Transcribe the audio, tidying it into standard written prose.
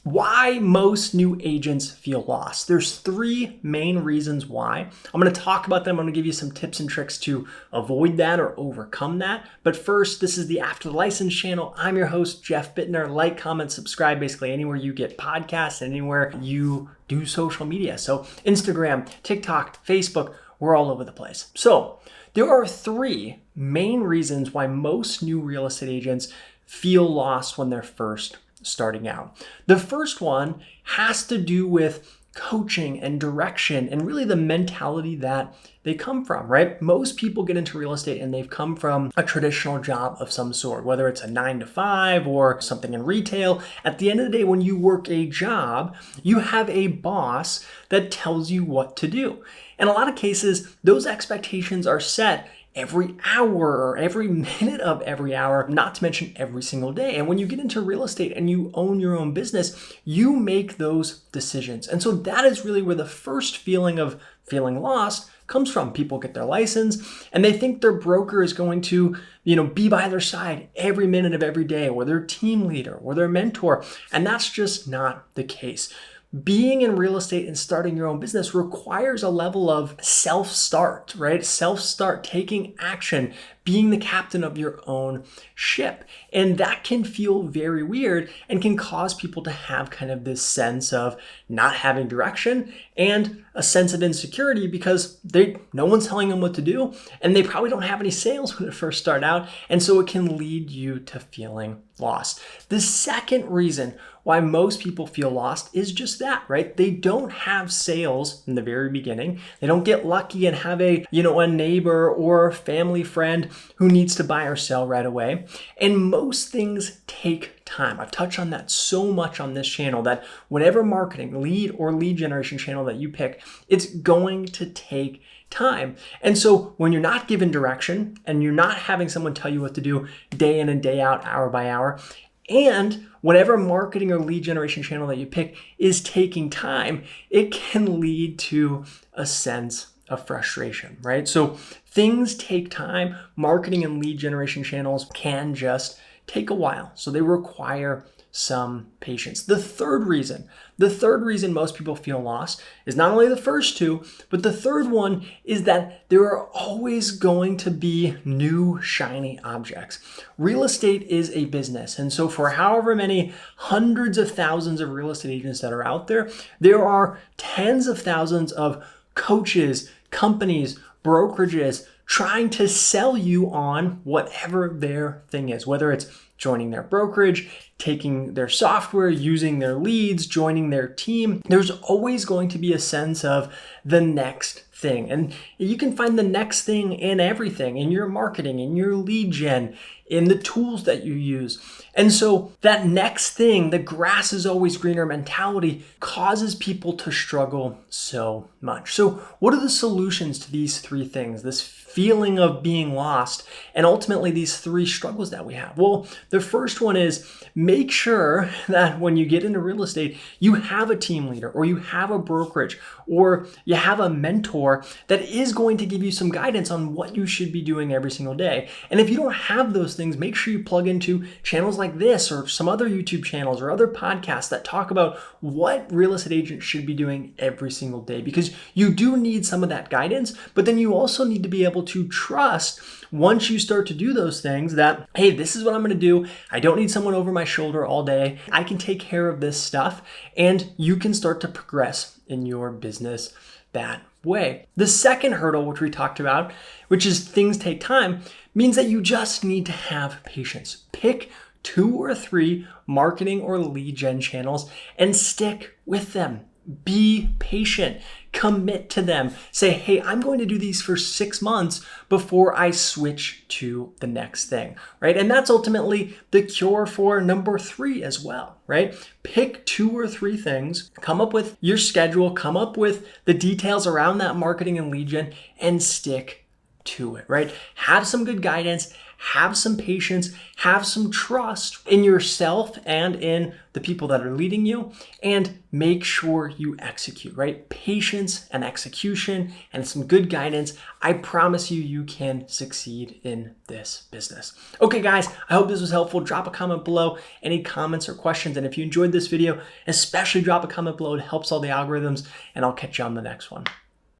Why most new agents feel lost. There's three main reasons why. I'm going to talk about them. I'm going to give you some tips and tricks to avoid that or overcome that. But first, this is the After the License channel. I'm your host, Jeff Bittner. Like, comment, subscribe, basically anywhere you get podcasts and anywhere you do social media. So Instagram, TikTok, Facebook, we're all over the place. So there are three main reasons why most new real estate agents feel lost when they're first starting out. The first one has to do with coaching and direction and really the mentality that they come from, right? Most people get into real estate and they've come from a traditional job of some sort, whether it's a 9 to 5 or something in retail. At the end of the day, when you work a job, you have a boss that tells you what to do. In a lot of cases, those expectations are set every hour or every minute of every hour, not to mention every single day. And when you get into real estate and you own your own business, you make those decisions. And so that is really where the first feeling of feeling lost comes from. People get their license and they think their broker is going to, be by their side every minute of every day, or their team leader or their mentor. And that's just not the case. Being in real estate and starting your own business requires a level of self-start, right? Self-start, taking action, being the captain of your own ship. And that can feel very weird and can cause people to have kind of this sense of not having direction and a sense of insecurity because no one's telling them what to do and they probably don't have any sales when they first start out. And so it can lead you to feeling lost. The second reason why most people feel lost is just that, right? They don't have sales in the very beginning. They don't get lucky and have a neighbor or family friend who needs to buy or sell right away. And most things take time. I've touched on that so much on this channel that whatever marketing, lead or lead generation channel that you pick, it's going to take time. And so when you're not given direction and you're not having someone tell you what to do day in and day out, hour by hour, and whatever marketing or lead generation channel that you pick is taking time, it can lead to a sense of frustration, right? So things take time. Marketing and lead generation channels can just take a while. So they require some patience. The third reason most people feel lost is not only the first two, but the third one is that there are always going to be new shiny objects. Real estate is a business. And so for however many hundreds of thousands of real estate agents that are out there, there are tens of thousands of coaches, companies, brokerages trying to sell you on whatever their thing is, whether it's joining their brokerage, taking their software, using their leads, joining their team. There's always going to be a sense of the next thing. And you can find the next thing in everything, in your marketing, in your lead gen, in the tools that you use. And so that next thing, the grass is always greener mentality, causes people to struggle so much. So what are the solutions to these three things? This feeling of being lost, and ultimately these three struggles that we have. Well, the first one is make sure that when you get into real estate, you have a team leader or you have a brokerage or you have a mentor that is going to give you some guidance on what you should be doing every single day. And if you don't have those things, make sure you plug into channels like this or some other YouTube channels or other podcasts that talk about what real estate agents should be doing every single day, because you do need some of that guidance, but then you also need to be able to trust once you start to do those things that, hey, this is what I'm going to do. I don't need someone over my shoulder all day. I can take care of this stuff, and you can start to progress in your business that way. The second hurdle, which we talked about, which is things take time, means that you just need to have patience. Pick 2 or 3 marketing or lead gen channels and stick with them. Be patient. Commit to them. Say, hey, I'm going to do these for 6 months before I switch to the next thing, right? And that's ultimately the cure for number 3 as well, right? Pick 2 or 3 things, come up with your schedule, come up with the details around that marketing and lead gen, and stick to it, right? Have some good guidance, have some patience, have some trust in yourself and in the people that are leading you, and make sure you execute, right? Patience and execution and some good guidance. I promise you, you can succeed in this business. Okay, guys, I hope this was helpful. Drop a comment below, any comments or questions. And if you enjoyed this video, especially drop a comment below. It helps all the algorithms, and I'll catch you on the next one.